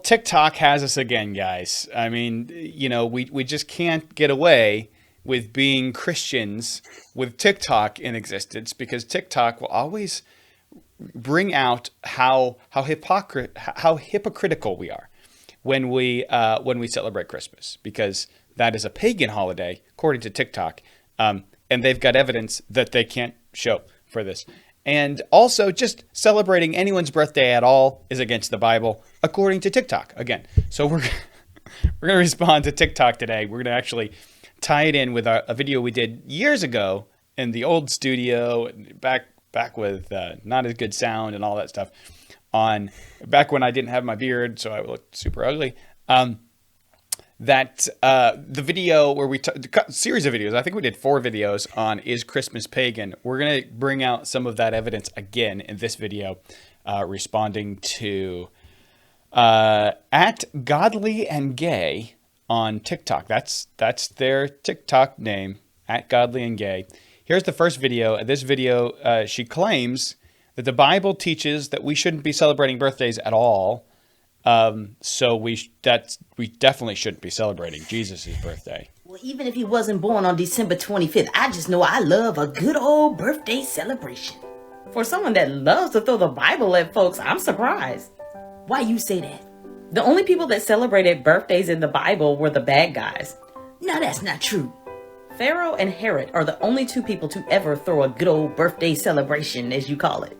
TikTok has us again, guys. I mean, we just can't get away with being Christians with TikTok in existence because TikTok will always bring out how hypocritical we are when we celebrate Christmas, because that is a pagan holiday according to TikTok, and they've got evidence that they can't show for this. And also, just celebrating anyone's birthday at all is against the Bible, according to TikTok. Again, so we're going to respond to TikTok today. We're going to actually tie it in with a video we did years ago in the old studio, back with not as good sound and all that stuff. Back when I didn't have my beard, so I looked super ugly. The video where a series of videos, I think we did 4 videos on Is Christmas Pagan? We're going to bring out some of that evidence again in this video, responding to at Godly and Gay on TikTok. That's their TikTok name, at Godly and Gay. Here's the first video. This video, she claims that the Bible teaches that we shouldn't be celebrating birthdays at all. So we definitely shouldn't be celebrating Jesus' birthday. Well, even if he wasn't born on December 25th, I just know I love a good old birthday celebration. For someone that loves to throw the Bible at folks, I'm surprised. Why you say that? The only people that celebrated birthdays in the Bible were the bad guys. No, that's not true. Pharaoh and Herod are the only 2 people to ever throw a good old birthday celebration, as you call it.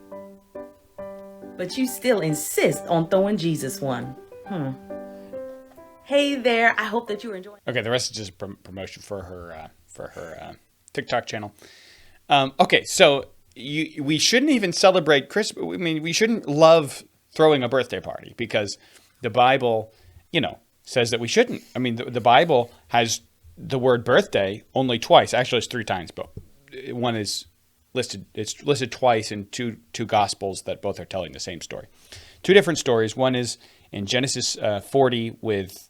But you still insist on throwing Jesus one. Hey there, I hope that you're enjoying. Okay, the rest is just promotion for her TikTok channel. Okay, so we shouldn't even celebrate Christmas. I mean, we shouldn't love throwing a birthday party because the Bible, says that we shouldn't. I mean, the Bible has the word birthday only twice. Actually, it's 3 times, but one is listed. It's listed twice in two Gospels that both are telling the same story. 2 different stories. One is in Genesis 40 with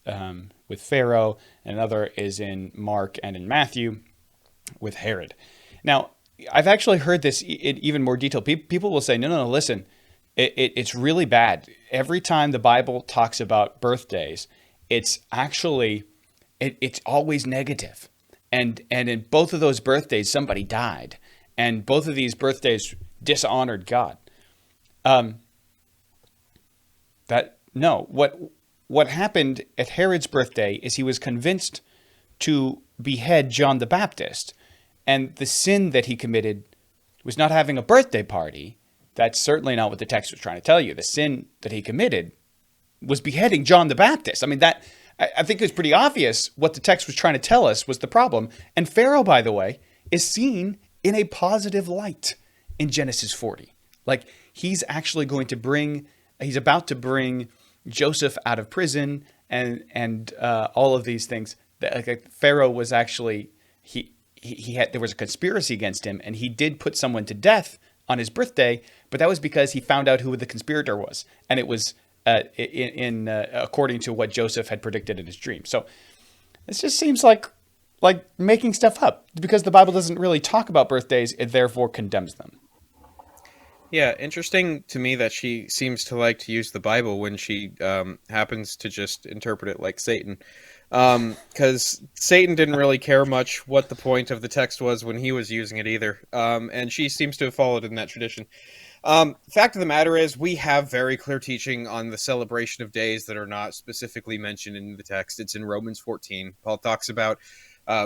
Pharaoh, and another is in Mark and in Matthew with Herod. Now, I've actually heard this in even more detail. People will say, no, listen, it's really bad. Every time the Bible talks about birthdays, it's actually, it's always negative. And in both of those birthdays, somebody died. And both of these birthdays dishonored God. What happened at Herod's birthday is he was convinced to behead John the Baptist. And the sin that he committed was not having a birthday party. That's certainly not what the text was trying to tell you. The sin that he committed was beheading John the Baptist. I mean, I think it was pretty obvious what the text was trying to tell us was the problem. And Pharaoh, by the way, is seen in a positive light in Genesis 40. Like, he's about to bring Joseph out of prison and all of these things. Like Pharaoh was actually, there was a conspiracy against him, and he did put someone to death on his birthday, but that was because he found out who the conspirator was. And it was according to what Joseph had predicted in his dream. So this just seems like making stuff up, because the Bible doesn't really talk about birthdays. It therefore condemns them. Yeah, interesting to me that she seems to like to use the Bible when she happens to just interpret it like Satan. Because Satan didn't really care much what the point of the text was when he was using it either. And she seems to have followed in that tradition. Fact of the matter is, we have very clear teaching on the celebration of days that are not specifically mentioned in the text. It's in Romans 14. Paul talks about,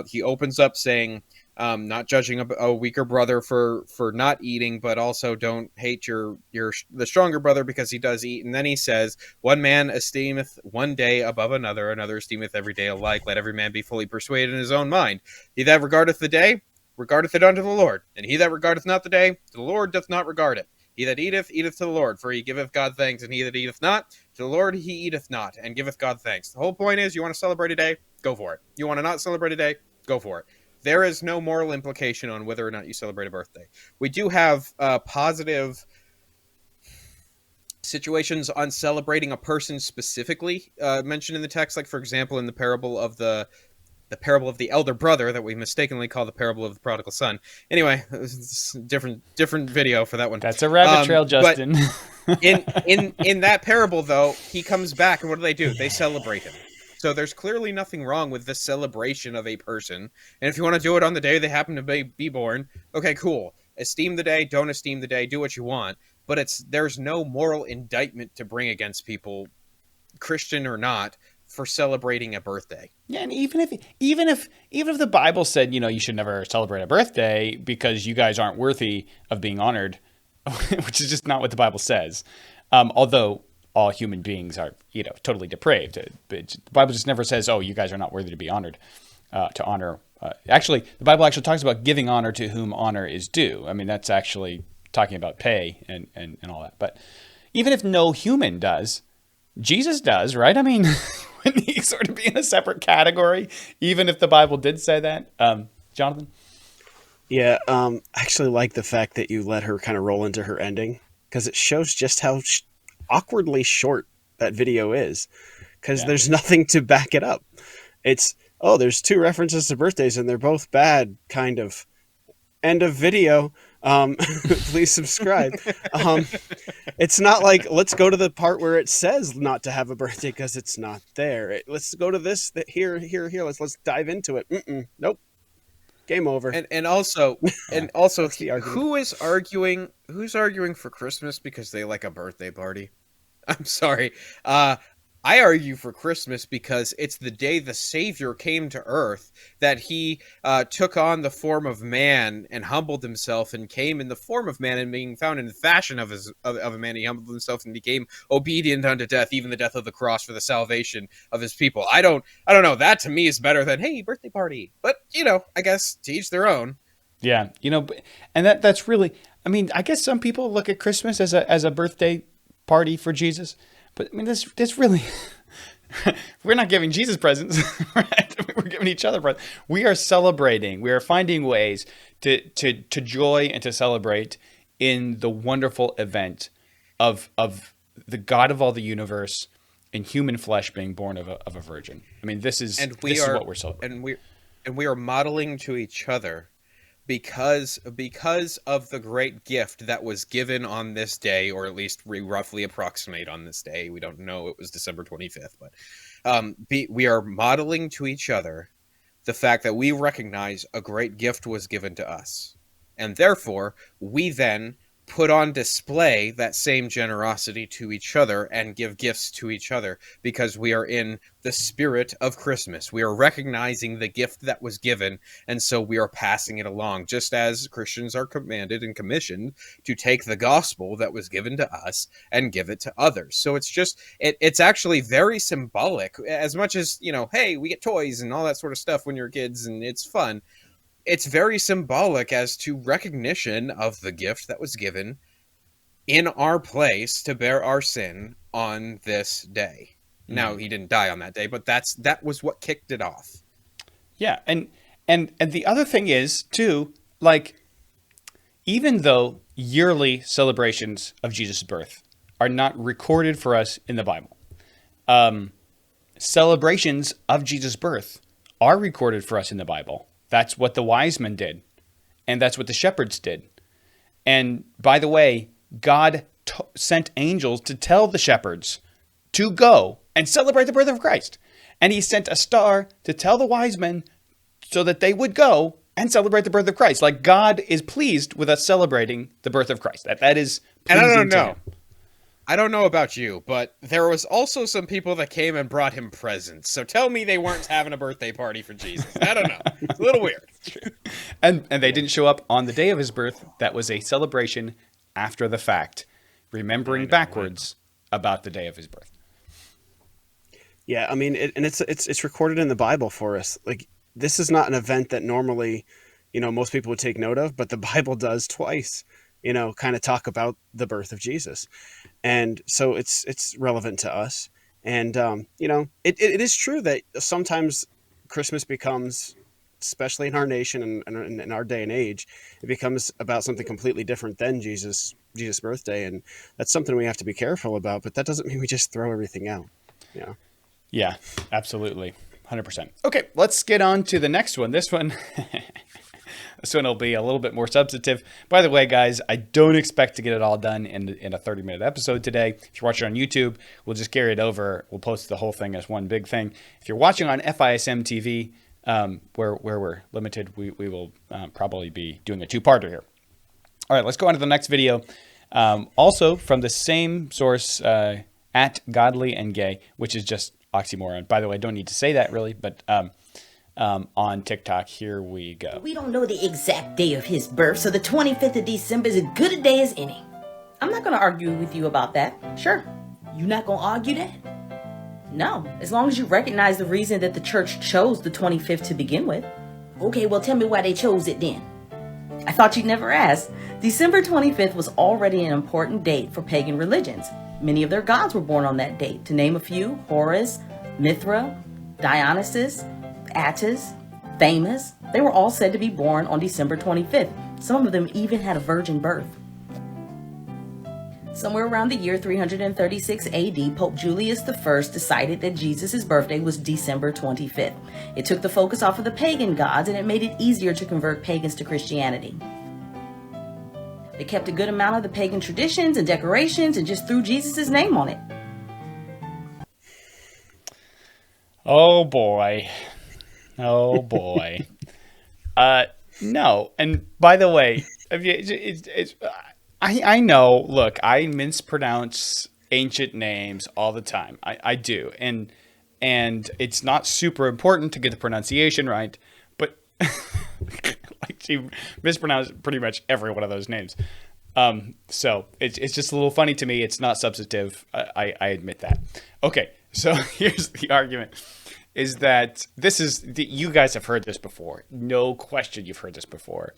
he opens up saying, not judging a weaker brother for not eating, but also don't hate the stronger brother because he does eat. And then he says, one man esteemeth one day above another, another esteemeth every day alike. Let every man be fully persuaded in his own mind. He that regardeth the day, regardeth it unto the Lord. And he that regardeth not the day, the Lord doth not regard it. He that eateth, eateth to the Lord, for he giveth God thanks. And he that eateth not, to the Lord he eateth not, and giveth God thanks. The whole point is, you want to celebrate a day? Go for it. You want to not celebrate a day? Go for it. There is no moral implication on whether or not you celebrate a birthday. We do have positive situations on celebrating a person specifically mentioned in the text, like, for example, in the parable of the the parable of the elder brother that we mistakenly call the parable of the prodigal son. Anyway, it's different video for that one. That's a rabbit trail, Justin. In that parable, though, he comes back, and what do? They celebrate him. So there's clearly nothing wrong with the celebration of a person. And if you want to do it on the day they happen to be born, okay, cool. Esteem the day, don't esteem the day, do what you want. But there's no moral indictment to bring against people, Christian or not, for celebrating a birthday. Yeah, and even if the Bible said, you should never celebrate a birthday because you guys aren't worthy of being honored, which is just not what the Bible says. Although all human beings are, totally depraved. The Bible just never says, "Oh, you guys are not worthy to be honored." To honor, actually, the Bible actually talks about giving honor to whom honor is due. I mean, that's actually talking about pay and all that. But even if no human does, Jesus does, right? I mean, wouldn't he sort of be in a separate category, even if the Bible did say that? Jonathan? Yeah, I actually like the fact that you let her kind of roll into her ending, because it shows just how awkwardly short that video is, because there's nothing to back it up. It's, there's 2 references to birthdays and they're both bad, kind of. End of video. Please subscribe. It's not like, let's go to the part where it says not to have a birthday because it's not there. Let's go to this, here. Let's dive into it. Nope. Game over. And also who's arguing for Christmas because they like a birthday party? I'm sorry. I argue for Christmas because it's the day the Savior came to earth, that he took on the form of man and humbled himself and came in the form of man, and being found in the fashion of a man, he humbled himself and became obedient unto death, even the death of the cross, for the salvation of his people. I don't know. That to me is better than, hey, birthday party. But, I guess to each their own. Yeah. And that's really, I mean, I guess some people look at Christmas as a birthday party for Jesus. But I mean, this really, we're not giving Jesus presents. Right? We're giving each other presents. We are celebrating. We are finding ways to joy and to celebrate in the wonderful event of the God of all the universe in human flesh being born of a virgin. I mean, this is what we're celebrating. And we are modeling to each other because of the great gift that was given on this day, or at least we roughly approximate on this day. We don't know it was December 25th, but we are modeling to each other the fact that we recognize a great gift was given to us. And therefore, we then put on display that same generosity to each other and give gifts to each other, because we are in the spirit of Christmas. We are recognizing the gift that was given, and so we are passing it along, just as Christians are commanded and commissioned to take the gospel that was given to us and give it to others. So it's actually very symbolic, as much as, hey, we get toys and all that sort of stuff when you're kids and it's fun. It's very symbolic as to recognition of the gift that was given in our place to bear our sin on this day. Mm-hmm. Now, he didn't die on that day, but that was what kicked it off. Yeah, and the other thing is, too, like, even though yearly celebrations of Jesus' birth are not recorded for us in the Bible, celebrations of Jesus' birth are recorded for us in the Bible. That's what the wise men did, and that's what the shepherds did. And by the way, God sent angels to tell the shepherds to go and celebrate the birth of Christ. And he sent a star to tell the wise men so that they would go and celebrate the birth of Christ. Like, God is pleased with us celebrating the birth of Christ. That is pleasing to him. I don't know about you, but there was also some people that came and brought him presents. So tell me they weren't having a birthday party for Jesus. I don't know. It's a little weird. And they didn't show up on the day of his birth. That was a celebration after the fact, remembering backwards about the day of his birth. Yeah, I mean, it's recorded in the Bible for us. Like, this is not an event that normally, most people would take note of, but the Bible does twice. Kind of talk about the birth of Jesus. And so it's relevant to us. And, it is true that sometimes Christmas becomes, especially in our nation and in our day and age, it becomes about something completely different than Jesus' birthday. And that's something we have to be careful about, but that doesn't mean we just throw everything out. Yeah, absolutely. 100%. Okay, let's get on to the next one. This one, this one will be a little bit more substantive. By the way, guys, I don't expect to get it all done in a 30-minute episode today. If you're watching on YouTube, we'll just carry it over. We'll post the whole thing as one big thing. If you're watching on FISM TV, where we're limited, we will probably be doing a two-parter here. All right, let's go on to the next video. Also from the same source, at Godly and Gay, which is just oxymoron. By the way, I don't need to say that really, but on TikTok, here we go. We don't know the exact day of his birth, so the 25th of December is as good a day as any. I'm not going to argue with you about that. Sure. You not going to argue that? No, as long as you recognize the reason that the church chose the 25th to begin with. Okay, well, tell me why they chose it then. I thought you'd never ask. December 25th was already an important date for pagan religions. Many of their gods were born on that date. To name a few, Horus, Mithra, Dionysus, Attis, Thamus. They were all said to be born on December 25th. Some of them even had a virgin birth. Somewhere around the year 336 AD, Pope Julius I decided that Jesus' birthday was December 25th. It took the focus off of the pagan gods and it made it easier to convert pagans to Christianity. They kept a good amount of the pagan traditions and decorations and just threw Jesus' name on it. Oh boy. Oh boy. No. And by the way, I know, look, I mispronounce ancient names all the time. I do. And it's not super important to get the pronunciation right, but like she mispronounced pretty much every one of those names. So it's just a little funny to me. It's not substantive. I admit that. Okay. So here's the argument. Is that you guys have heard this before. No question you've heard this before.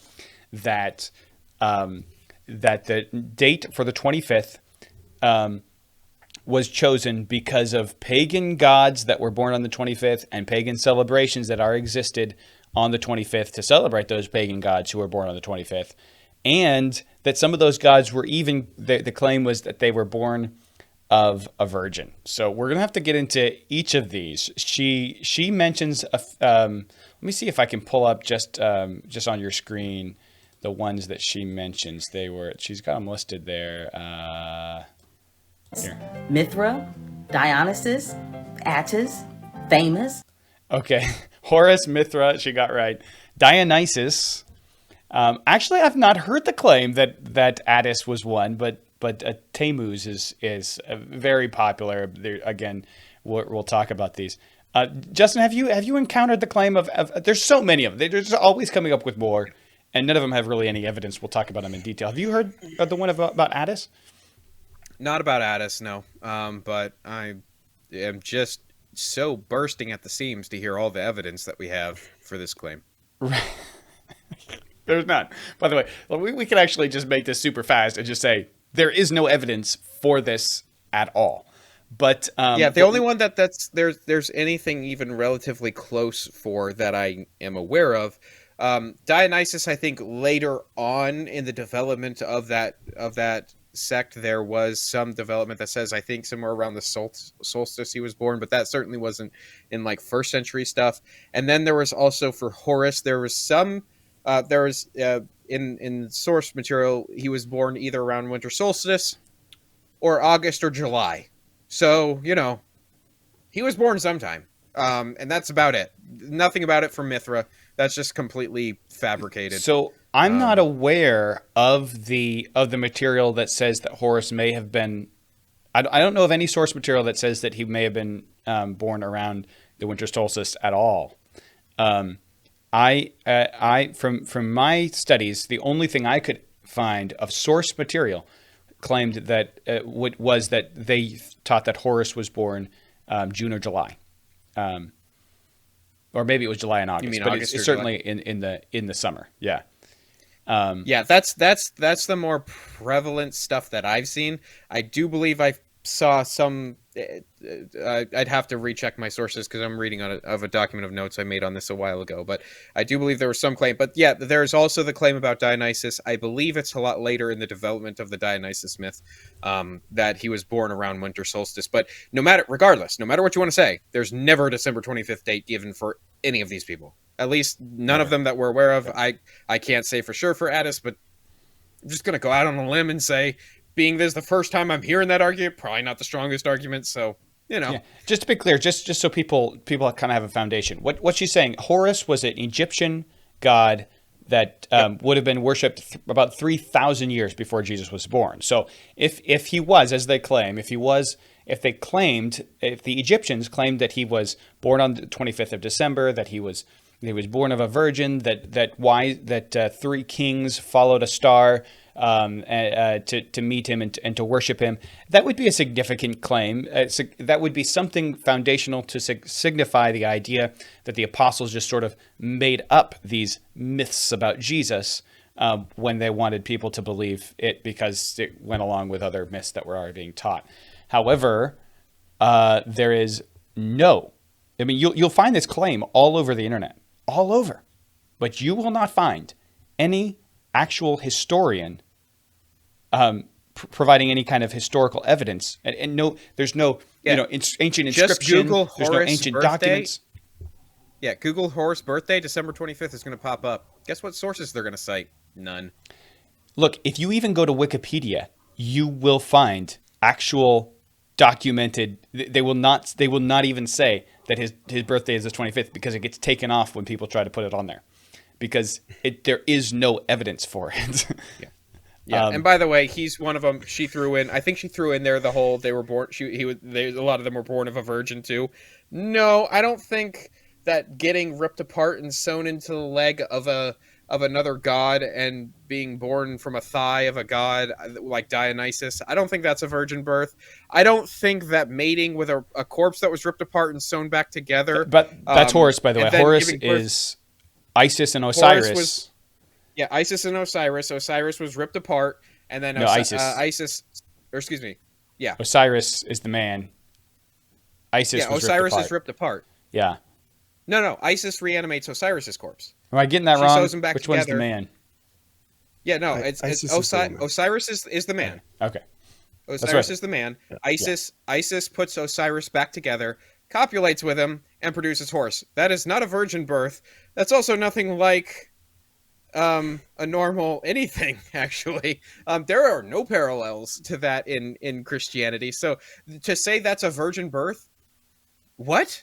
That the date for the 25th was chosen because of pagan gods that were born on the 25th and pagan celebrations that existed on the 25th to celebrate those pagan gods who were born on the 25th. And that some of those gods were even, the claim was that they were born of a virgin. So we're going to have to get into each of these. She mentions, let me see if I can pull up just on your screen the ones that she mentions. She's got them listed there. Here. Mithra, Dionysus, Attis, Thamus. Okay. Horus, Mithra, she got right. Dionysus. Actually, I've not heard the claim that Attis was one, but Tammuz is very popular. Again, we'll talk about these. Justin, have you encountered the claim of there's so many of them. They're just always coming up with more, and none of them have really any evidence. We'll talk about them in detail. Have you heard the one about Attis? Not about Attis, no. But I am just so bursting at the seams to hear all the evidence that we have for this claim. Right. There's not. By the way, we could actually just make this super fast and just say there is no evidence for this at all. But the only one there's anything even relatively close for that I am aware of. Dionysus, I think later on in the development of that sect, there was some development that says I think somewhere around the solstice he was born, but that certainly wasn't in like first century stuff. And then there was also for Horus, there was some. In source material, he was born either around winter solstice or August or July. So, he was born sometime. And that's about it. Nothing about it for Mithra. That's just completely fabricated. So I'm not aware of the material that says that Horus may have been. I don't know of any source material that says that he may have been born around the winter solstice at all. From my studies, the only thing I could find of source material claimed that was that they taught that Horus was born June or July, or maybe it was July and August. You mean but August it's or certainly in the summer. Yeah. That's the more prevalent stuff that I've seen. I do believe I've saw some. I'd have to recheck my sources because I'm reading of a document of notes I made on this a while ago. But I do believe there was some claim. But yeah, there's also the claim about Dionysus. I believe it's a lot later in the development of the Dionysus myth, that he was born around winter solstice. But regardless, no matter what you want to say, there's never a December 25th date given for any of these people. At least none of them that we're aware of. I can't say for sure for Addis, but I'm just going to go out on a limb and say, being this the first time I'm hearing that argument, probably not the strongest argument. So, Yeah. Just to be clear, just so people kind of have a foundation. What she's saying, Horus was an Egyptian god that would have been worshipped about 3,000 years before Jesus was born. So if he was, as they claim, if the Egyptians claimed that he was born on the 25th of December, that he was born of a virgin, that three kings followed a star to meet him and to worship him, that would be a significant claim. That would be something foundational to signify the idea that the apostles just sort of made up these myths about Jesus when they wanted people to believe it because it went along with other myths that were already being taught. However, there is you'll find this claim all over the internet, all over, but you will not find any actual historian providing any kind of historical evidence, and there's no ancient inscription. Google there's no ancient birthday. Documents. Yeah, Google Horus birthday, December 25th is going to pop up. Guess what sources they're going to cite? None. Look, if you even go to Wikipedia, you will find actual documented. They will not even say that his birthday is the 25th because it gets taken off when people try to put it on there. Because there is no evidence for it. Yeah. And by the way, he's one of them. She threw in. I think she threw in there the whole they were born. A lot of them were born of a virgin too. No, I don't think that getting ripped apart and sewn into the leg of another god and being born from a thigh of a god like Dionysus, I don't think that's a virgin birth. I don't think that mating with a corpse that was ripped apart and sewn back together. But that's Horus, by the way. Horus is Isis and Osiris. Isis and Osiris. Osiris was ripped apart, and then Osiris, Osiris is the man. Isis was Osiris ripped apart. is ripped apart. Yeah. No. Isis reanimates Osiris's corpse. Am I getting that wrong? Sews him back Which together. one's the man? Yeah, no, it's Osiris is the man. Okay. Osiris is the man. Isis puts Osiris back together, copulates with him, and produces Horus. That is not a virgin birth. That's also nothing like a normal anything, actually. There are no parallels to that in Christianity. So to say that's a virgin birth, what?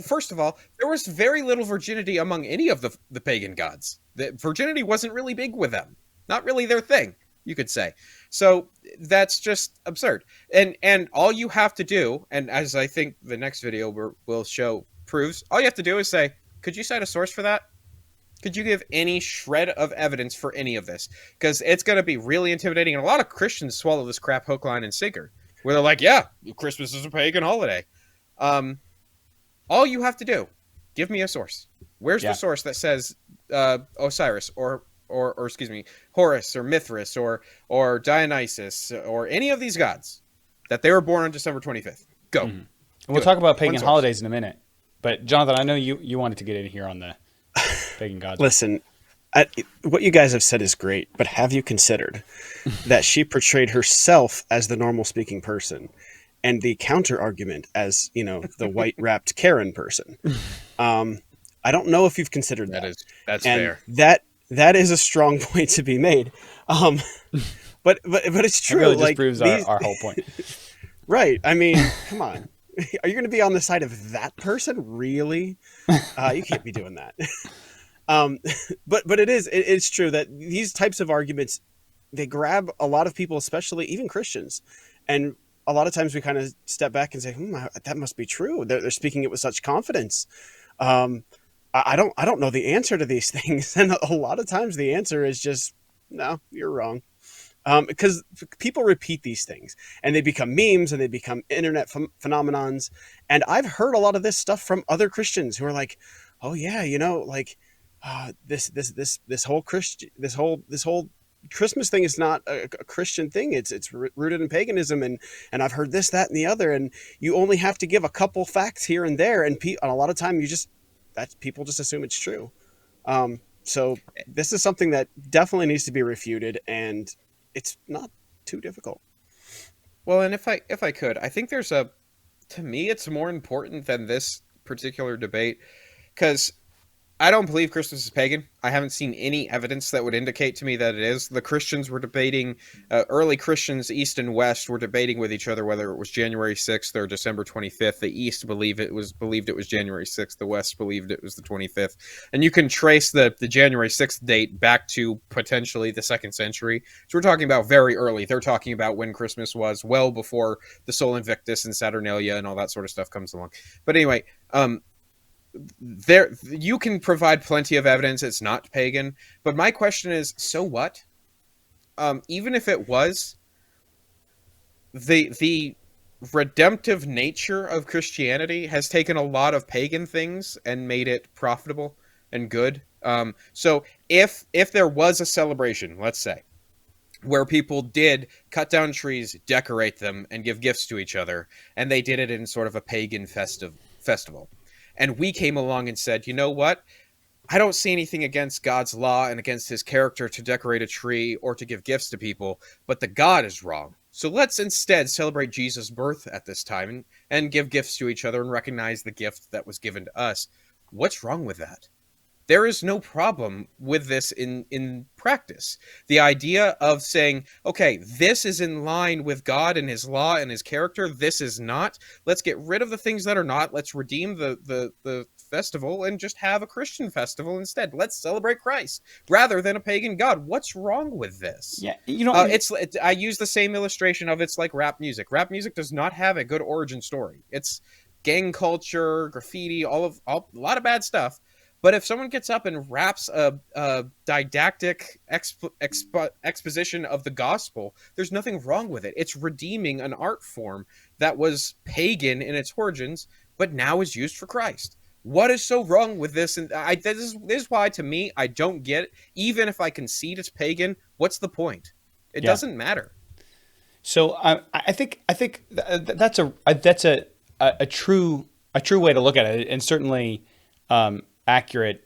First of all, there was very little virginity among any of the pagan gods. The virginity wasn't really big with them. Not really their thing, you could say. So that's just absurd. And all you have to do, and as I think the next video will show proves, all you have to do is say, could you cite a source for that? Could you give any shred of evidence for any of this? Because it's going to be really intimidating. And a lot of Christians swallow this crap hook, line, and sinker. Where they're like, yeah, Christmas is a pagan holiday. All you have to do, give me a source. Where's the source that says Osiris or excuse me, Horus or Mithras or Dionysus or any of these gods that they were born on December 25th? Go. Mm-hmm. We'll talk about pagan holidays in a minute. But Jonathan, I know you wanted to get in here on the pagan gods. Listen, what you guys have said is great, but have you considered that she portrayed herself as the normal speaking person and the counter argument as, the white wrapped Karen person? I don't know if you've considered that. That's fair. That is a strong point to be made. But it's true. It really just proves our whole point. Right. I mean, come on. Are you going to be on the side of that person? Really? You can't be doing that. But it's true that these types of arguments, they grab a lot of people, especially even Christians. And a lot of times we kind of step back and say, that must be true. They're speaking it with such confidence. I don't know the answer to these things. And a lot of times the answer is just, no, you're wrong. Because people repeat these things and they become memes and they become internet phenomenons. And I've heard a lot of this stuff from other Christians who are like, oh yeah, this whole Christmas thing is not a Christian thing. It's rooted in paganism, and I've heard this, that, and the other, and you only have to give a couple facts here and there, and a lot of time people just assume it's true. So this is something that definitely needs to be refuted, and it's not too difficult. Well, and if I could, I think to me, it's more important than this particular debate, because I don't believe Christmas is pagan. I haven't seen any evidence that would indicate to me that it is. The Christians were debating, early Christians, East and West, were debating with each other whether it was January 6th or December 25th. The East believed it was January 6th. The West believed it was the 25th. And you can trace the January 6th date back to potentially the 2nd century. So we're talking about very early. They're talking about when Christmas was, well before the Sol Invictus and Saturnalia and all that sort of stuff comes along. But anyway, you can provide plenty of evidence it's not pagan, but my question is, so what? Even if it was, the redemptive nature of Christianity has taken a lot of pagan things and made it profitable and good. So if there was a celebration, let's say, where people did cut down trees, decorate them, and give gifts to each other, and they did it in sort of a pagan festival, and we came along and said, you know what? I don't see anything against God's law and against his character to decorate a tree or to give gifts to people, but the God is wrong. So let's instead celebrate Jesus' birth at this time and give gifts to each other and recognize the gift that was given to us. What's wrong with that? There is no problem with this in practice. The idea of saying, okay, this is in line with God and his law and his character. This is not. Let's get rid of the things that are not. Let's redeem the festival and just have a Christian festival instead. Let's celebrate Christ rather than a pagan God. What's wrong with this? Yeah, you know, I use the same illustration of it's like rap music. Rap music does not have a good origin story. It's gang culture, graffiti, a lot of bad stuff. But if someone gets up and raps a didactic exposition of the gospel, there's nothing wrong with it. It's redeeming an art form that was pagan in its origins, but now is used for Christ. What is so wrong with this? And this is why, to me, I don't get it. Even if I concede it's pagan, what's the point? It doesn't matter. So I think that's a true way to look at it, and certainly accurate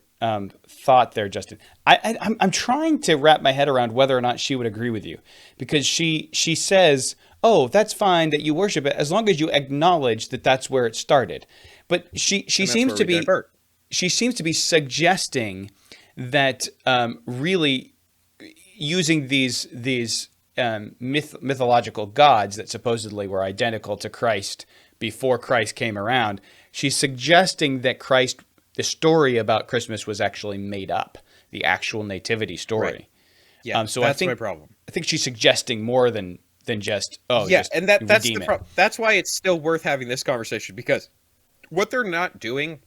thought there, Justin. I'm trying to wrap my head around whether or not she would agree with you, because she says, "Oh, that's fine that you worship it as long as you acknowledge that that's where it started." But she seems to be suggesting that really using these mythological gods that supposedly were identical to Christ before Christ came around. She's suggesting that the story about Christmas was actually made up, the actual nativity story. Right. Yeah, so that's my problem. I think she's suggesting more than just and that's the problem. That's why it's still worth having this conversation, because what they're not doing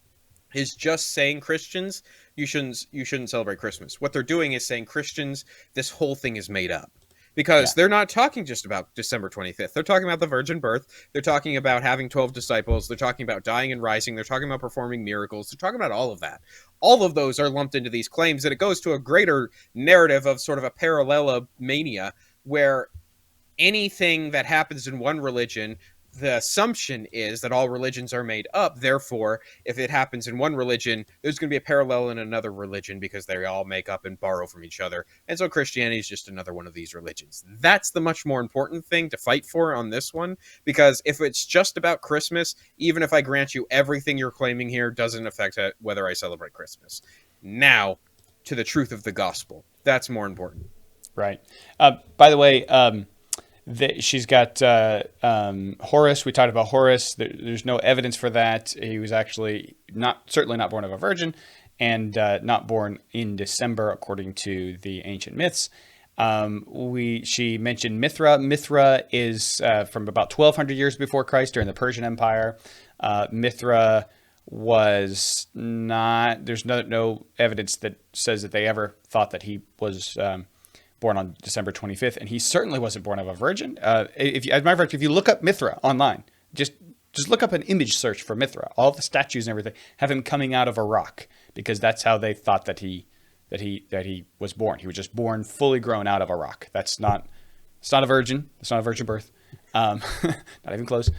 is just saying, Christians, you shouldn't celebrate Christmas. What they're doing is saying, Christians, this whole thing is made up. Because they're not talking just about December 25th. They're talking about the virgin birth. They're talking about having 12 disciples. They're talking about dying and rising. They're talking about performing miracles. They're talking about all of that. All of those are lumped into these claims, and it goes to a greater narrative of sort of a parallelomania, where anything that happens in one religion, the assumption is that all religions are made up. Therefore, if it happens in one religion, there's going to be a parallel in another religion because they all make up and borrow from each other. And so Christianity is just another one of these religions. That's the much more important thing to fight for on this one, because if it's just about Christmas, even if I grant you everything you're claiming here doesn't affect whether I celebrate Christmas. Now, to the truth of the gospel. That's more important. Right. By the way, she's got Horus. We talked about Horus. There's no evidence for that. He was actually certainly not born of a virgin, and not born in December, according to the ancient myths. She mentioned Mithra. Mithra is from about 1,200 years before Christ, during the Persian Empire. Mithra was not. There's no evidence that says that they ever thought that he was born on December 25th, and he certainly wasn't born of a virgin. As a matter of fact, if you look up Mithra online, just look up an image search for Mithra. All the statues and everything have him coming out of a rock, because that's how they thought that he that he was born. He was just born fully grown out of a rock. It's not a virgin. It's not a virgin birth. Not even close.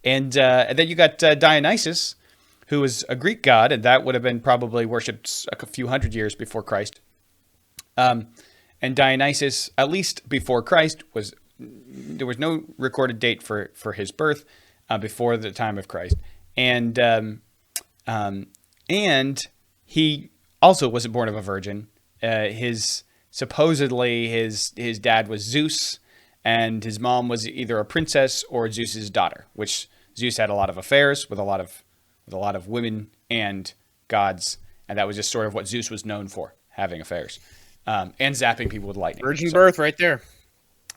And then you got Dionysus, who was a Greek god, and that would have been probably worshipped a few hundred years before Christ. And Dionysus, at least before Christ, there was no recorded date for his birth before the time of Christ, and he also wasn't born of a virgin. Supposedly his dad was Zeus, and his mom was either a princess or Zeus's daughter. Which Zeus had a lot of affairs with a lot of women and gods, and that was just sort of what Zeus was known for, having affairs, and zapping people with lightning. Virgin birth, right there.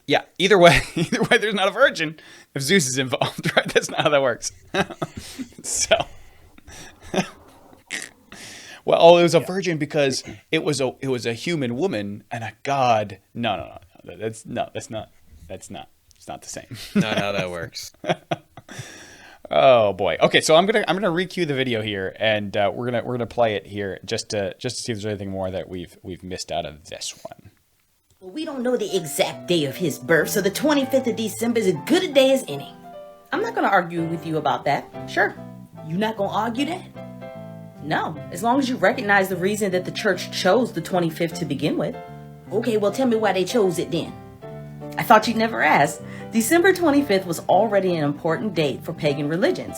Yeah. Either way, there's not a virgin if Zeus is involved, right? That's not how that works. So. Well, it was a virgin because it was a human woman and a god. No. That's not the same. Not how that works. Oh boy. Okay, so I'm gonna recue the video here, and we're gonna play it here just to see if there's anything more that we've missed out of this one. Well, we don't know the exact day of his birth, so the 25th of December is as good a day as any. I'm not gonna argue with you about that. Sure. You not gonna argue that? No, as long as you recognize the reason that the church chose the 25th to begin with. Okay, well, tell me why they chose it then. I thought you'd never ask. December 25th was already an important date for pagan religions.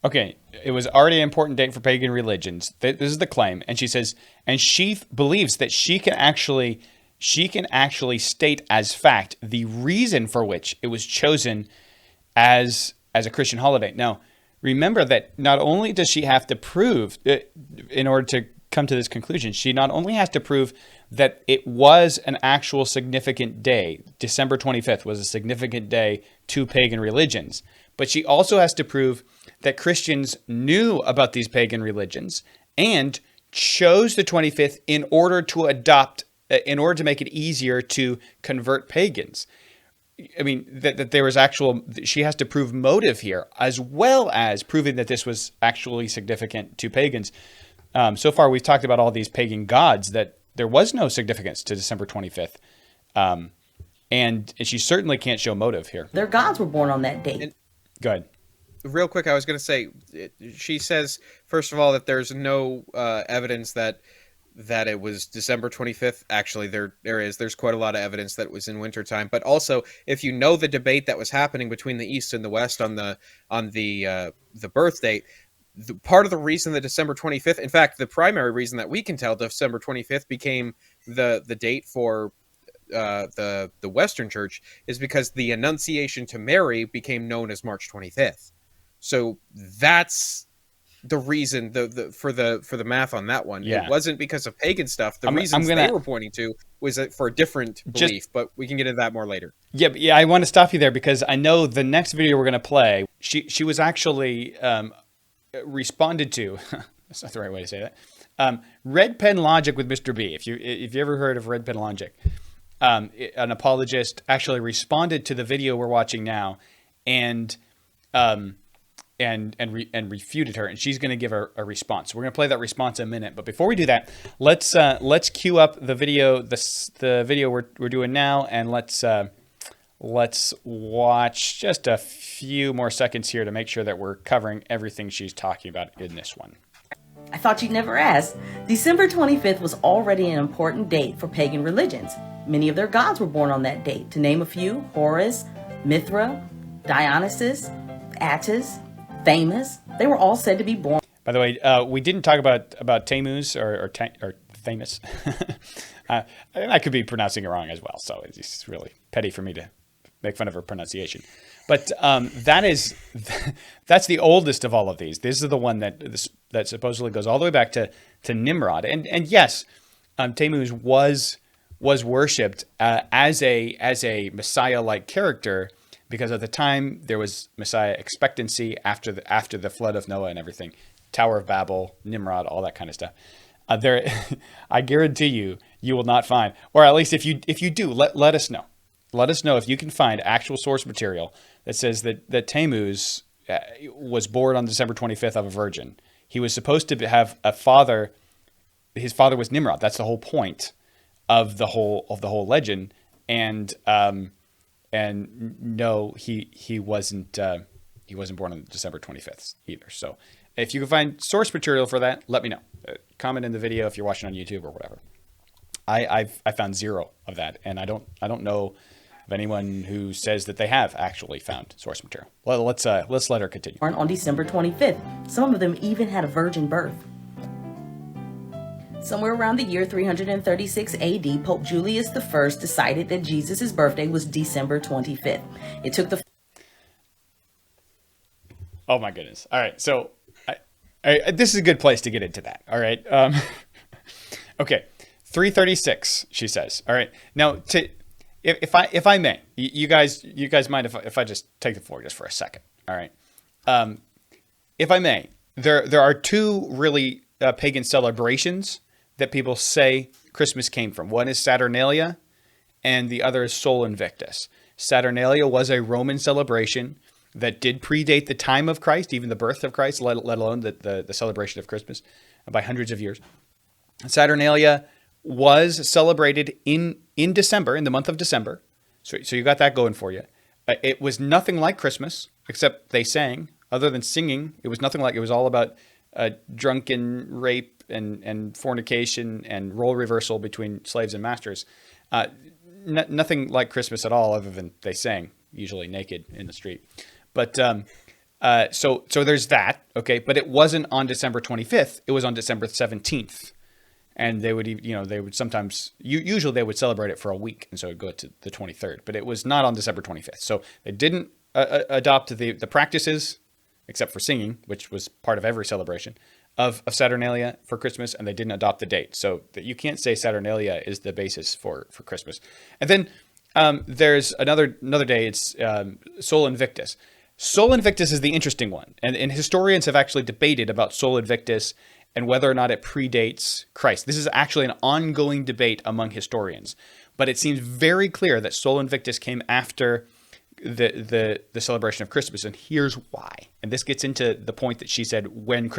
Okay, it was already an important date for pagan religions. This is the claim, and she says, and she believes that she can actually state as fact the reason for which it was chosen as a Christian holiday. Now, remember that not only does she have to prove, in order to come to this conclusion, she not only has to prove that it was an actual significant day. December 25th was a significant day to pagan religions, but she also has to prove that Christians knew about these pagan religions and chose the 25th in order to make it easier to convert pagans. I mean, that there was she has to prove motive here, as well as proving that this was actually significant to pagans. So far, we've talked about all these pagan gods, that there was no significance to December 25th. And she certainly can't show motive here. Their gods were born on that date. Go ahead. Real quick, I was going to say, she says, first of all, that there's no evidence that it was December 25th. Actually, there is. There's quite a lot of evidence that it was in wintertime. But also, if you know the debate that was happening between the East and the West on the birth date, part of the reason that December 25th, in fact, the primary reason that we can tell December 25th became the date for the Western Church is because the Annunciation to Mary became known as March 25th. So that's the reason for the math on that one. Yeah. It wasn't because of pagan stuff. The reasons they were pointing to was for a different belief, but we can get into that more later. Yeah, I want to stop you there because I know the next video we're going to play, she was actually responded to. That's not the right way to say that. Red Pen Logic with Mr. B. If you ever heard of Red Pen Logic, an apologist actually responded to the video we're watching now, and refuted her, and she's going to give a response. We're going to play that response in a minute, but before we do that, let's cue up the video, the video we're doing now, and let's watch just a few more seconds here to make sure that we're covering everything she's talking about in this one. I thought you'd never ask. December 25th was already an important date for pagan religions. Many of their gods were born on that date. To name a few: Horus, Mithra, Dionysus, Attis, Thamus. They were all said to be born. By the way, we didn't talk about Tammuz or Thamus. I could be pronouncing it wrong as well, so it's really petty for me to make fun of her pronunciation. But that's the oldest of all of these. This is the one that supposedly goes all the way back to Nimrod. And yes, Tammuz was worshipped as a Messiah-like character, because at the time there was Messiah expectancy after the flood of Noah and everything, Tower of Babel, Nimrod, all that kind of stuff. I guarantee you will not find, or at least if you do, let us know. Let us know if you can find actual source material that says that Tammuz was born on December 25th of a virgin. He was supposed to have a father his father was Nimrod. That's the whole point of the whole legend. And no, he wasn't born on December 25th either. So if you can find source material for that, let me know. Comment in the video if you're watching on YouTube or whatever. I found zero of that, and I don't know of anyone who says that they have actually found source material. Well, let's let her continue. On December 25th. Some of them even had a virgin birth. Somewhere around the year 336 AD, Pope Julius I decided that Jesus' birthday was December 25th. It took the... Oh my goodness. All right. So this is a good place to get into that. All right. Okay. 336, she says. All right. Now, if I may, you guys mind if I just take the floor just for a second? All right. If I may, there are two really pagan celebrations that people say Christmas came from. One is Saturnalia, and the other is Sol Invictus. Saturnalia was a Roman celebration that did predate the time of Christ, even the birth of Christ, let alone the celebration of Christmas, by hundreds of years. Saturnalia was celebrated in December, in the month of December. So you got that going for you. It was nothing like Christmas, except they sang. Other than singing, it was nothing like. It was all about drunken rape and fornication and role reversal between slaves and masters. Nothing like Christmas at all, other than they sang, usually naked in the street. But so there's that, okay? But it wasn't on December 25th. It was on December 17th. And they would sometimes, usually they would celebrate it for a week. And so it would go to the 23rd. But it was not on December 25th. So they didn't adopt the practices, except for singing, which was part of every celebration, of Saturnalia for Christmas, and they didn't adopt the date. So that you can't say Saturnalia is the basis for Christmas. And then there's another day, it's Sol Invictus. Sol Invictus is the interesting one. And historians have actually debated about Sol Invictus and whether or not it predates Christ. This is actually an ongoing debate among historians. But it seems very clear that Sol Invictus came after the celebration of Christmas, and here's why. And this gets into the point that she said when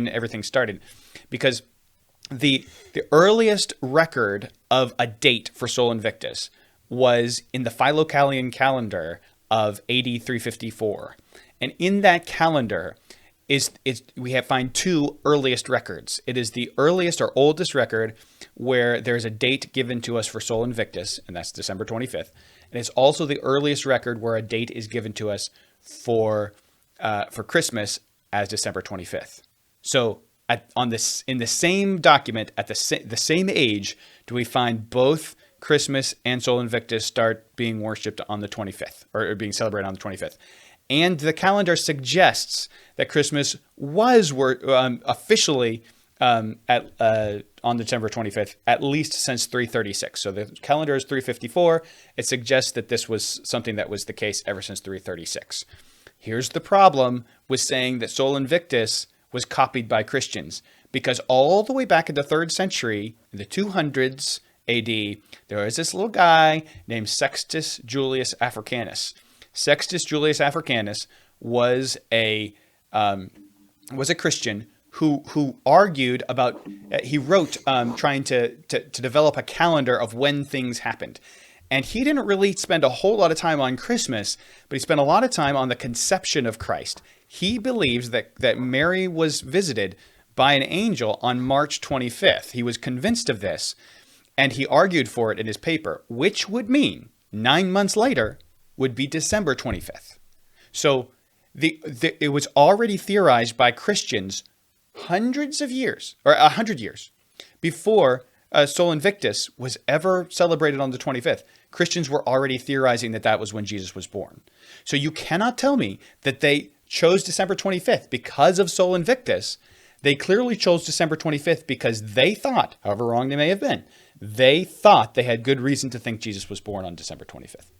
everything started, because the earliest record of a date for Sol Invictus was in the Philocalian calendar of AD 354, and in that calendar we find two earliest records. It is the earliest or oldest record where there's a date given to us for Sol Invictus, and that's December 25th. And it's also the earliest record where a date is given to us for Christmas as December 25th. So in the same document at the same age do we find both Christmas and Sol Invictus start being worshipped on the 25th, or being celebrated on the 25th. And the calendar suggests that Christmas was officially on December 25th, at least since 336. So the calendar is 354. It suggests that this was something that was the case ever since 336. Here's the problem with saying that Sol Invictus was copied by Christians, because all the way back in the 3rd century, in the 200s AD, there was this little guy named Sextus Julius Africanus. Sextus Julius Africanus was a Christian who argued about, he wrote trying to develop a calendar of when things happened. And he didn't really spend a whole lot of time on Christmas, but he spent a lot of time on the conception of Christ. He believes that Mary was visited by an angel on March 25th. He was convinced of this, and he argued for it in his paper, which would mean 9 months later would be December 25th. So it was already theorized by Christians hundreds of years, or 100 years, before Sol Invictus was ever celebrated on the 25th. Christians were already theorizing that was when Jesus was born. So you cannot tell me that they chose December 25th because of Sol Invictus. They clearly chose December 25th because they thought, however wrong they may have been, they thought they had good reason to think Jesus was born on December 25th.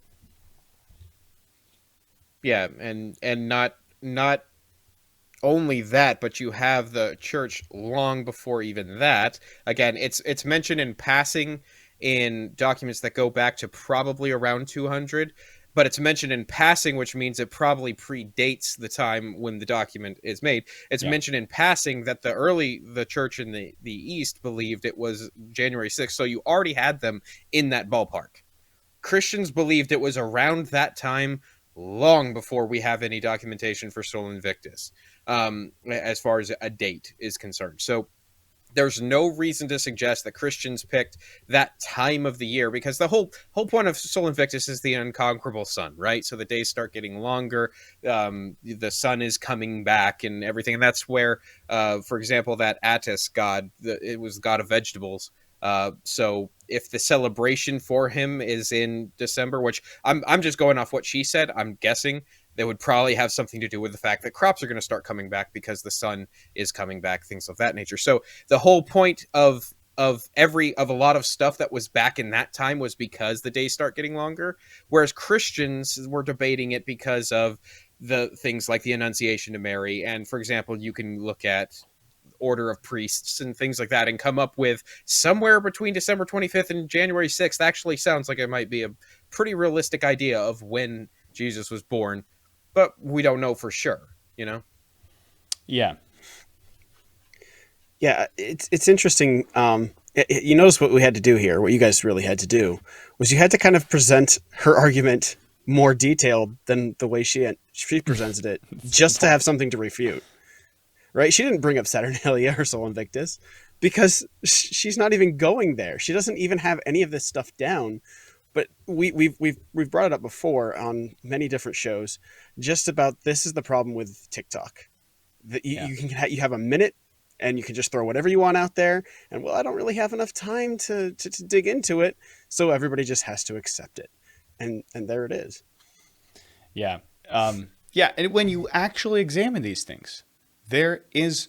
Yeah, and not only that, but you have the church long before even that. Again, it's mentioned in passing in documents that go back to probably around 200. but it's mentioned in passing, which means it probably predates the time when the document is made. It's mentioned in passing that the church in the East believed it was January 6th. So you already had them in that ballpark. Christians believed it was around that time, long before we have any documentation for Sol Invictus, as far as a date is concerned. So there's no reason to suggest that Christians picked that time of the year, because the whole point of Sol Invictus is the unconquerable sun, right? So the days start getting longer, the sun is coming back and everything. And that's where, for example, that Attis god, it was the god of vegetables. So if the celebration for him is in December, which I'm just going off what she said, I'm guessing that would probably have something to do with the fact that crops are going to start coming back because the sun is coming back, things of that nature. So the whole point of a lot of stuff that was back in that time was because the days start getting longer, whereas Christians were debating it because of the things like the Annunciation to Mary. And for example, you can look at order of priests and things like that and come up with somewhere between December 25th and January 6th. Actually sounds like it might be a pretty realistic idea of when Jesus was born, but we don't know for sure, you know? Yeah. Yeah, it's interesting. You notice what we had to do here, what you guys really had to do, was you had to kind of present her argument more detailed than the way she presented it, just to have something to refute. Right? She didn't bring up Saturnalia or Sol Invictus because she's not even going there. She doesn't even have any of this stuff down. But we've brought it up before on many different shows, just about this is the problem with TikTok. That you have a minute and you can just throw whatever you want out there, and well, I don't really have enough time to dig into it, so everybody just has to accept it, and there it is. Yeah, and when you actually examine these things, let's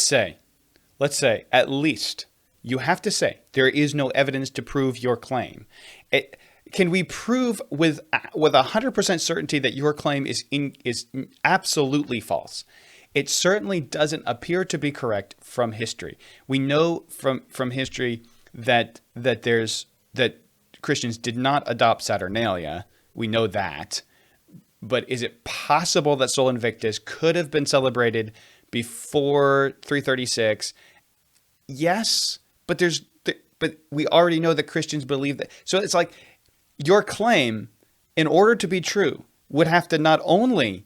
say at least. You have to say there is no evidence to prove your claim. Can we prove with 100% certainty that your claim is absolutely false? It certainly doesn't appear to be correct from history. We know from history that Christians did not adopt Saturnalia. We know that. But is it possible that Sol Invictus could have been celebrated before 336? Yes. But we already know that Christians believe that. So it's like your claim, in order to be true, would have to not only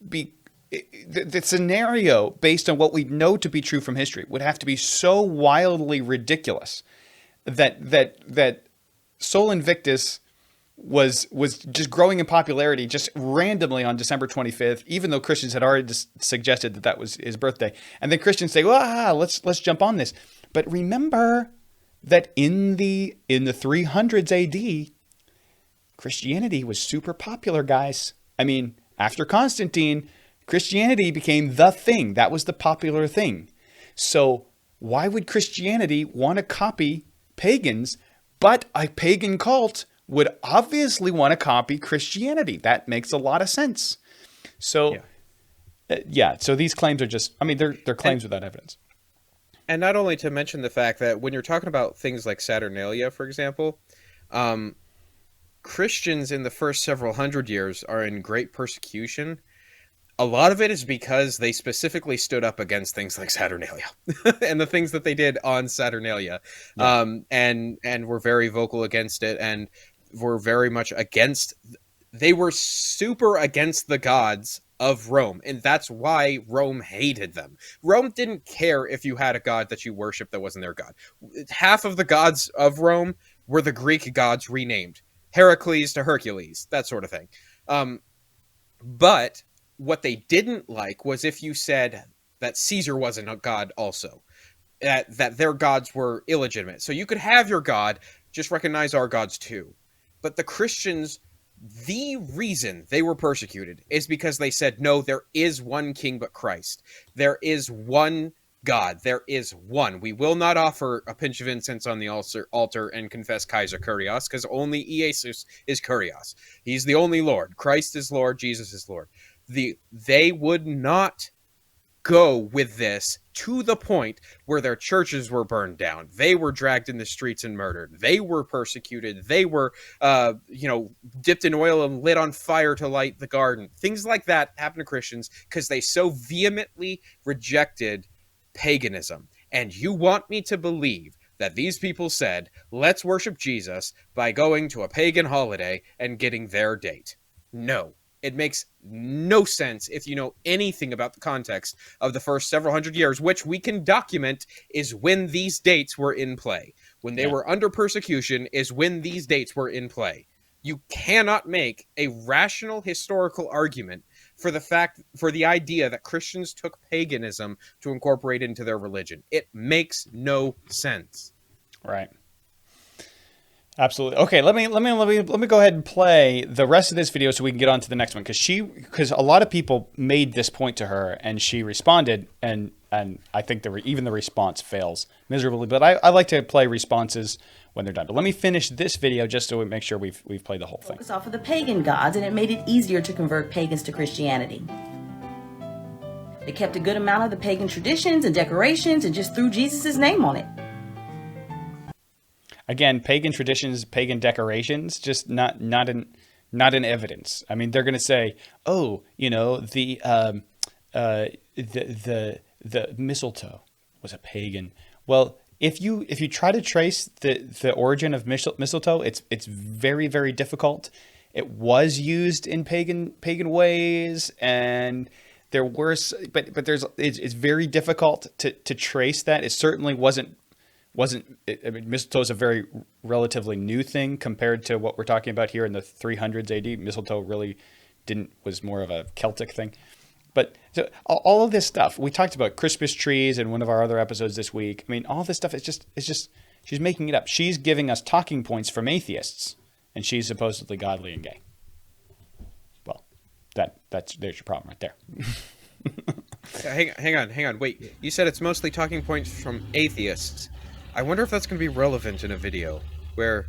be the scenario based on what we know to be true from history would have to be so wildly ridiculous that Sol Invictus was just growing in popularity just randomly on December 25th, even though Christians had already suggested that was his birthday. And then Christians say, well, let's jump on this. But remember that in the 300s AD, Christianity was super popular, guys. I mean, after Constantine, Christianity became the thing. That was the popular thing. So why would Christianity want to copy pagans, but a pagan cult would obviously want to copy Christianity? That makes a lot of sense. So, so these claims are just, they're claims without evidence. And not only to mention the fact that when you're talking about things like Saturnalia, for example, Christians in the first several hundred years are in great persecution. A lot of it is because they specifically stood up against things like Saturnalia and the things that they did on Saturnalia, and were very vocal against it, and were very much against. They were super against the gods of Rome, and that's why Rome hated them. Rome didn't care if you had a god that you worshiped that wasn't their god. Half of the gods of Rome were the Greek gods renamed. Heracles to Hercules, that sort of thing. But what they didn't like was if you said that Caesar wasn't a god also, that their gods were illegitimate. So you could have your god, just recognize our gods too. But the Christians, the reason they were persecuted is because they said, no, there is one king but Christ. There is one God. There is one. We will not offer a pinch of incense on the altar and confess Kaiser Kurios, because only Jesus is Kurios. He's the only Lord. Christ is Lord. Jesus is Lord. They would not go with this to the point where their churches were burned down. They were dragged in the streets and murdered. They were persecuted. They were, dipped in oil and lit on fire to light the garden. Things like that happen to Christians because they so vehemently rejected paganism. And you want me to believe that these people said, let's worship Jesus by going to a pagan holiday and getting their date? No. It makes no sense if you know anything about the context of the first several hundred years, which we can document is when these dates were in play. When they were under persecution is when these dates were in play. You cannot make a rational historical argument for the idea that Christians took paganism to incorporate into their religion. It makes no sense. Right. Absolutely. Okay, let me go ahead and play the rest of this video so we can get on to the next one, because a lot of people made this point to her and she responded, and I think even the response fails miserably. But I like to play responses when they're done. But let me finish this video just so we make sure we've played the whole thing. Focus off of the pagan gods, and it made it easier to convert pagans to Christianity. They kept a good amount of the pagan traditions and decorations and just threw Jesus' name on it. Again, pagan traditions, pagan decorations, just not in evidence. I mean, they're going to say, "Oh, the mistletoe was a pagan." Well, if you try to trace the origin of mistletoe, it's very, very difficult. It was used in pagan ways, and there were, but it's very difficult to trace that. It certainly wasn't. I mean, mistletoe is a very relatively new thing compared to what we're talking about here in the 300s AD. Mistletoe really was more of a Celtic thing. But so all of this stuff, we talked about Christmas trees in one of our other episodes this week. I mean, all this stuff, it's just, she's making it up. She's giving us talking points from atheists, and she's supposedly godly and gay. Well, there's your problem right there. Hang on. Wait, you said it's mostly talking points from atheists. I wonder if that's going to be relevant in a video where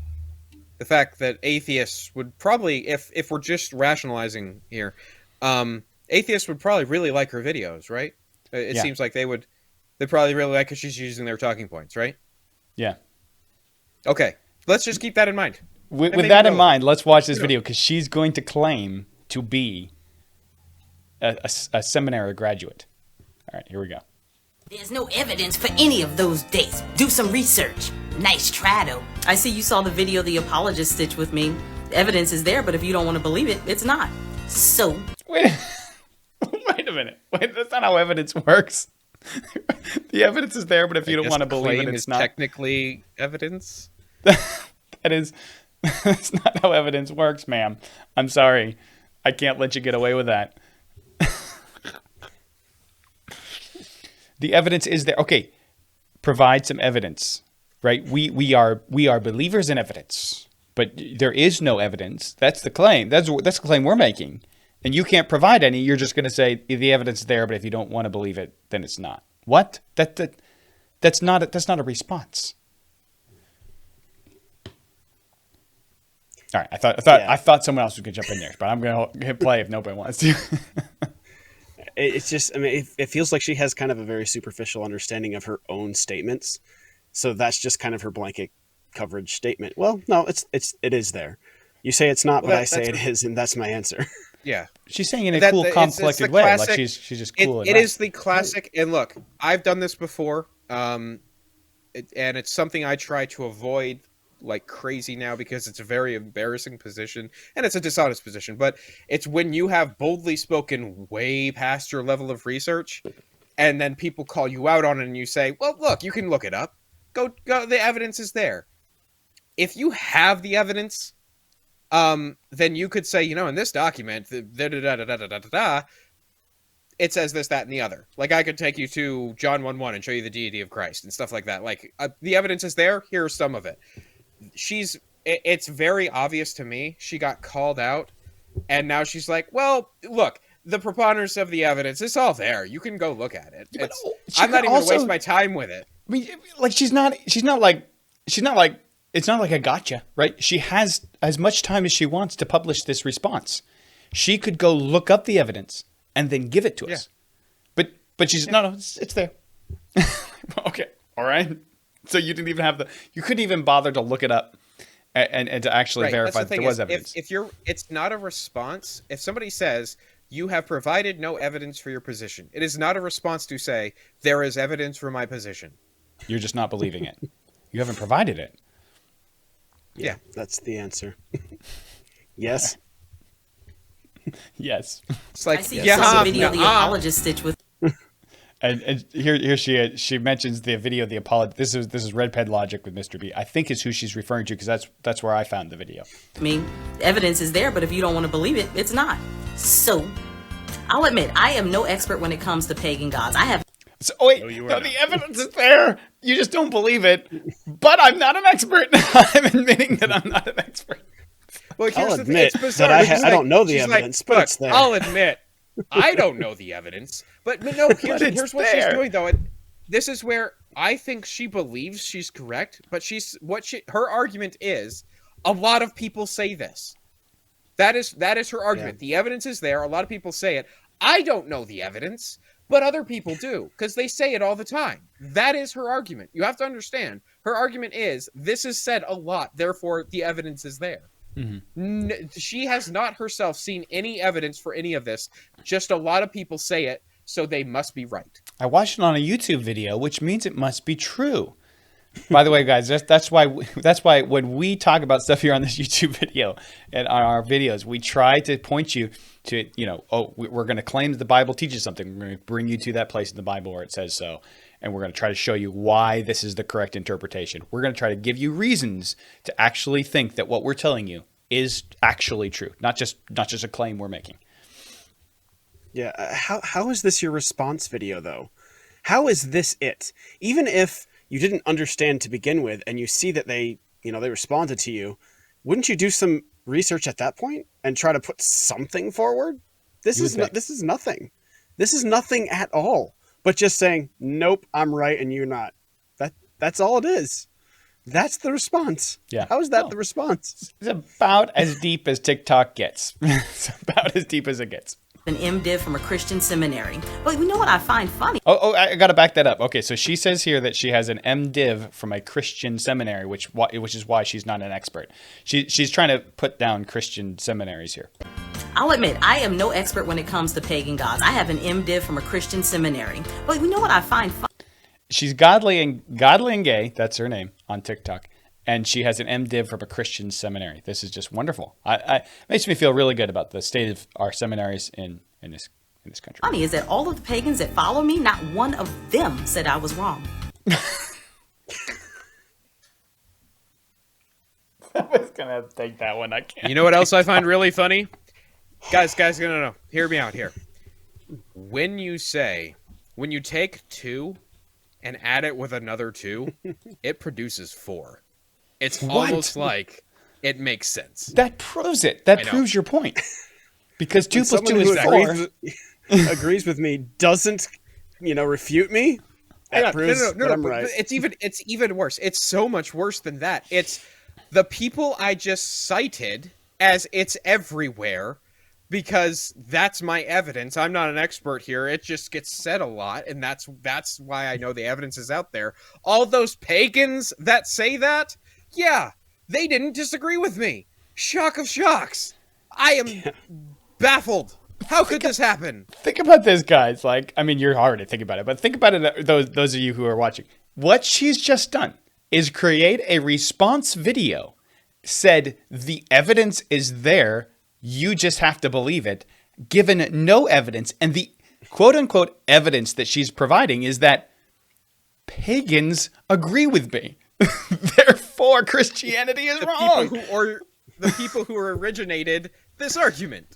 the fact that atheists would probably, if we're just rationalizing here, atheists would probably really like her videos, right? It seems like they'd probably really like because she's using their talking points, right? Yeah. Okay, let's just keep that in mind. With that in mind, let's watch this video because she's going to claim to be a seminary graduate. All right, here we go. There's no evidence for any of those dates. Do some research. Nice try, though. I see you saw the video the apologist stitched with me. The evidence is there, but if you don't want to believe it, it's not. So... Wait a minute. That's not how evidence works. The evidence is there, but if you don't want to believe it, it's not. Technically evidence? That's not how evidence works, ma'am. I'm sorry. I can't let you get away with that. The evidence is there. Okay, provide some evidence, right? We are believers in evidence, but there is no evidence. That's the claim. That's the claim we're making, and you can't provide any. You're just going to say the evidence is there, but if you don't want to believe it, then it's not. What? That's not a response. All right, I thought someone else was going to jump in there, but I'm going to hit play if nobody wants to. It's just, I mean, it feels like she has kind of a very superficial understanding of her own statements. So that's just kind of her blanket coverage statement. Well, no, it is there. You say it's not, but I say it is, and that's my answer. Yeah. She's saying in a cool, calm, collected way. Classic, like she's just cool. It is the classic, and look, I've done this before, and it's something I try to avoid like crazy now because it's a very embarrassing position and it's a dishonest position, but it's when you have boldly spoken way past your level of research and then people call you out on it and you say, well, look, you can look it up. Go, the evidence is there. If you have the evidence, then you could say, in this document, it says this, that, and the other. Like, I could take you to John 1:1 and show you the deity of Christ and stuff like that. Like, the evidence is there. Here's some of it. It's very obvious to me she got called out and now she's like, well, look, the preponderance of the evidence is all there, you can go look at it. I'm not even gonna waste my time with it. I mean, like she's not like it's not like a gotcha, right? She has as much time as she wants to publish this response. She could go look up the evidence and then give it to us. But she's no, it's there. Okay, all right. So you didn't even have you couldn't even bother to look it up and to actually verify that there was evidence. It's not a response. If somebody says you have provided no evidence for your position, it is not a response to say there is evidence for my position. You're just not believing it. You haven't provided it. Yeah, that's the answer. Yes. Yes. It's like, I see some video the apologist stitch with. And here she mentions the video of the apologist. This is Red Pen Logic with Mr. B. I think is who she's referring to because that's where I found the video. I mean, evidence is there, but if you don't want to believe it, it's not. So, I'll admit I am no expert when it comes to pagan gods. I have. So, wait, no, the evidence is there. You just don't believe it. But I'm not an expert. I'm admitting that I'm not an expert. Well, I'll admit that I don't know the evidence, but it's there. I'll admit I don't know the evidence, but no. Here's what she's doing though. This is where I think she believes she's correct, but her argument is a lot of people say this. That is her argument. Yeah. The evidence is there. A lot of people say it. I don't know the evidence, but other people do because they say it all the time. That is her argument. You have to understand. Her argument is this is said a lot, therefore the evidence is there. Mm-hmm. She has not herself seen any evidence for any of this. Just a lot of people say it, so they must be right. I watched it on a YouTube video, which means it must be true. By the way, guys, that's why when we talk about stuff here on this YouTube video and on our videos, we try to point you to, we're going to claim that the Bible teaches something. We're going to bring you to that place in the Bible where it says so. And we're going to try to show you why this is the correct interpretation. We're going to try to give you reasons to actually think that what we're telling you is actually true, not just a claim we're making. Yeah. How is this your response video, though? How is this it? Even if you didn't understand to begin with and you see that they responded to you, wouldn't you do some research at that point and try to put something forward? This is nothing. This is nothing at all. But just saying, nope, I'm right and you're not. That's all it is. That's the response. Yeah. How is that the response? It's about as deep as TikTok gets. It's about as deep as it gets. An MDiv from a Christian seminary. But you know what I find funny? Oh, I got to back that up. Okay, so she says here that she has an MDiv from a Christian seminary, which is why she's not an expert. She's trying to put down Christian seminaries here. I'll admit, I am no expert when it comes to pagan gods. I have an MDiv from a Christian seminary. But you know what I find funny? She's godly and gay. That's her name on TikTok. And she has an MDiv from a Christian seminary. This is just wonderful. It makes me feel really good about the state of our seminaries in this country. Funny is that all of the pagans that follow me, not one of them said I was wrong. I was going to take that one. I can't. You know what else I find really funny? Guys, no. Hear me out here. When you take 2 and add it with another 2, it produces 4. It's almost like it makes sense. That proves it. That proves your point. Because 2 plus 2 is 4. Agrees with me, doesn't, refute me. That proves that I'm right. It's even worse. It's so much worse than that. It's the people I just cited as it's everywhere. Because that's my evidence. I'm not an expert here. It just gets said a lot, and that's why I know the evidence is out there. All those pagans that say that, yeah, they didn't disagree with me. Shock of shocks. I am baffled. How could this happen? Think about this, guys. You're hard to think about it, but think about it, those of you who are watching. What she's just done is create a response video, said the evidence is there, you just have to believe it, given no evidence. And the quote-unquote evidence that she's providing is that pagans agree with me. Therefore, Christianity is wrong. The people who originated this argument.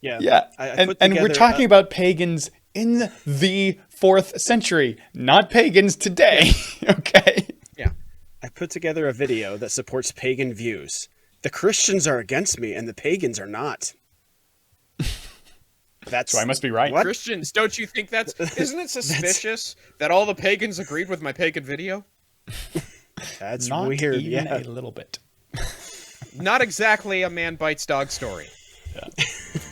Yeah. And we're talking about pagans in the 4th century, not pagans today. Okay? Yeah. I put together a video that supports pagan views. The Christians are against me, and the pagans are not. So I must be right. What? Christians, don't you think isn't it suspicious that all the pagans agreed with my pagan video? That's not weird. Even a little bit. Not exactly a man bites dog story. Yeah.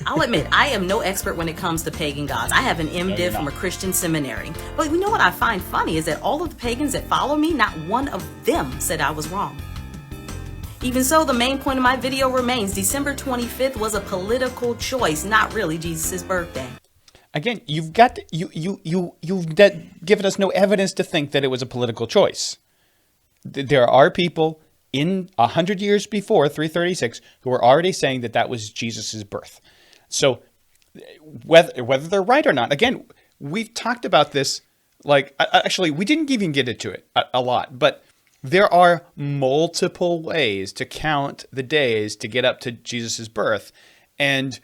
I'll admit, I am no expert when it comes to pagan gods. I have an MDiv from a Christian seminary. But you know what I find funny is that all of the pagans that follow me, not one of them said I was wrong. Even so, the main point of my video remains December 25th was a political choice, not really Jesus' birthday. Again, you've given us no evidence to think that it was a political choice. There are people in 100 years before 336 who were already saying that that was Jesus's birth. So whether they're right or not, again, we've talked about this. Like, actually, we didn't even get into it a lot, but there are multiple ways to count the days to get up to Jesus's birth, and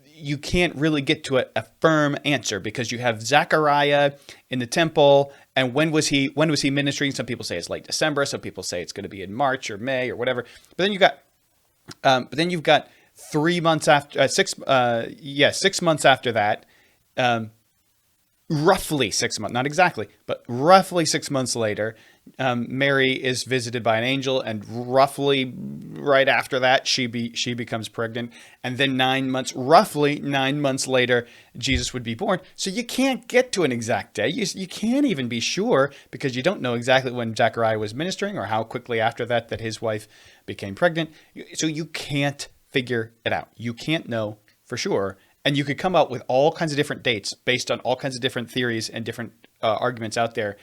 you can't really get to a firm answer because you have Zechariah in the temple, and when was he ministering? Some people say it's late December, some people say it's going to be in March or May or whatever. But then you've got 3 months after 6 months after that, roughly 6 months, not exactly, but roughly 6 months later, Mary is visited by an angel, and roughly right after that, she becomes pregnant, and then roughly 9 months later, Jesus would be born. So you can't get to an exact day. You can't even be sure because you don't know exactly when Zechariah was ministering or how quickly after that his wife became pregnant. So you can't figure it out. You can't know for sure. And you could come up with all kinds of different dates based on all kinds of different theories and different arguments out there.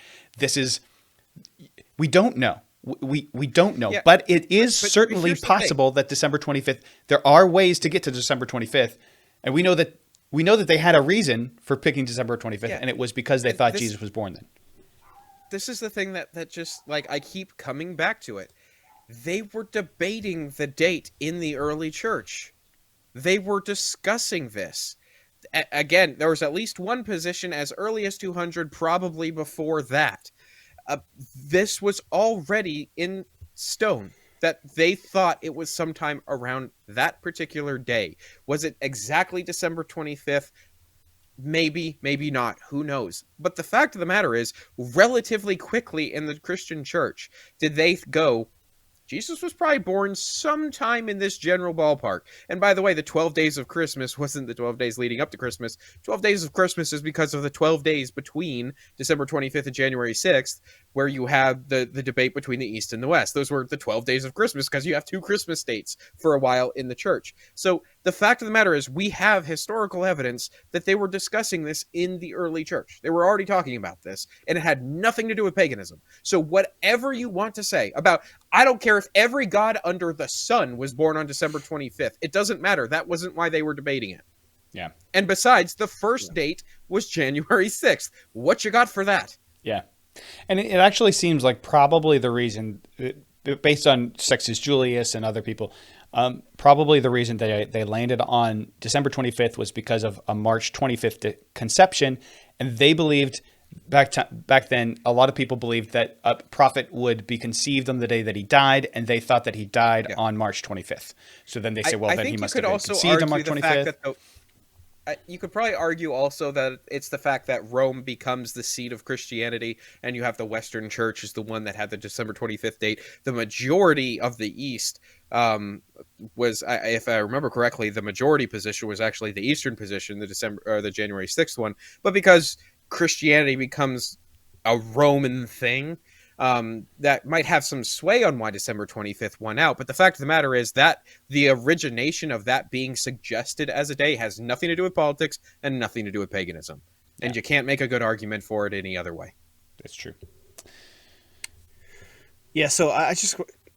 We don't know. We don't know. Yeah, but it is certainly possible that December 25th, there are ways to get to December 25th. And we know that they had a reason for picking December 25th, and it was because they thought Jesus was born then. This is the thing that just, like, I keep coming back to it. They were debating the date in the early church. They were discussing this. Again, there was at least one position as early as 200, probably before that. This was already in stone, that they thought it was sometime around that particular day. Was it exactly December 25th? Maybe, maybe not. Who knows? But the fact of the matter is, relatively quickly in the Christian church, did they go, Jesus was probably born sometime in this general ballpark. And by the way, the 12 days of Christmas wasn't the 12 days leading up to Christmas. 12 days of Christmas is because of the 12 days between December 25th and January 6th, where you have the debate between the East and the West. Those were the 12 days of Christmas because you have two Christmas dates for a while in the church. So the fact of the matter is, we have historical evidence that they were discussing this in the early church. They were already talking about this, and it had nothing to do with paganism. So whatever you want to say about, I don't care if every god under the sun was born on December 25th. It doesn't matter. That wasn't why they were debating it. Yeah. And besides, the first date was January 6th. What you got for that? Yeah. And it actually seems like probably the reason, based on Sextus Julius and other people, probably the reason they landed on December 25th was because of a March 25th conception. And they believed back then, a lot of people believed that a prophet would be conceived on the day that he died, and they thought that he died on March 25th. So then they say, well, then he must have been conceived on March 25th. You could probably argue also that it's the fact that Rome becomes the seat of Christianity, and you have the Western Church is the one that had the December 25th date. The majority of the East was, if I remember correctly, the majority position was actually the Eastern position, the January 6th one. But because Christianity becomes a Roman thing, that might have some sway on why December 25th won out. But the fact of the matter is that the origination of that being suggested as a day has nothing to do with politics and nothing to do with paganism. And you can't make a good argument for it any other way. That's true. Yeah, so I just,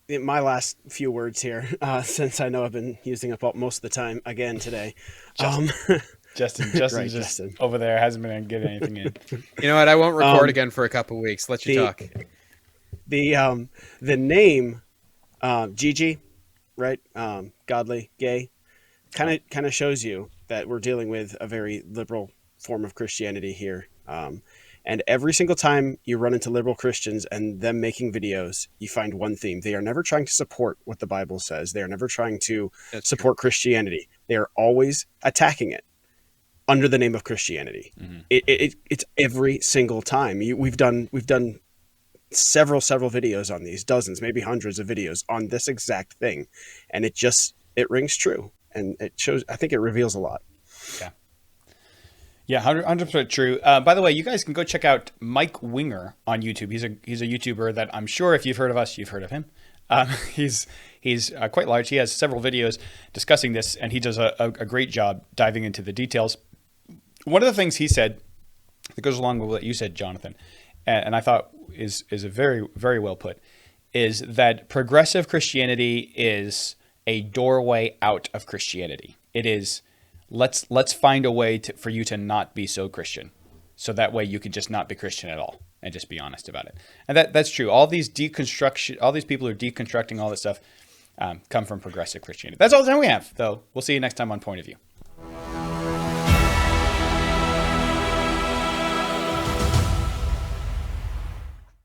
my last few words here, since I know I've been using up most of the time again today. Justin Right, Justin over there hasn't been able to get anything in. You know what? I won't record again for a couple of weeks. Let you talk. The name Gigi, right? Godly, gay, kind of shows you that we're dealing with a very liberal form of Christianity here. And every single time you run into liberal Christians and them making videos, you find one theme. They are never trying to support what the Bible says. They are never trying to support Christianity. They are always attacking it under the name of Christianity. Mm-hmm. It's every single time. We've done several videos on these, dozens, maybe hundreds of videos on this exact thing, and it rings true. and it shows. I think it reveals a lot. Yeah. Yeah, 100% true. By the way, you guys can go check out Mike Winger on YouTube. He's a YouTuber that I'm sure if you've heard of us, you've heard of him. He's quite large. He has several videos discussing this, and he does a great job diving into the details. One of the things he said that goes along with what you said, Jonathan, and I thought is a very, very well put, is that progressive Christianity is a doorway out of Christianity. It is, let's find a way for you to not be so Christian, so that way you can just not be Christian at all and just be honest about it. And that's true. All these people who are deconstructing all this stuff come from progressive Christianity. That's all the time we have, though. We'll see you next time on Point of View.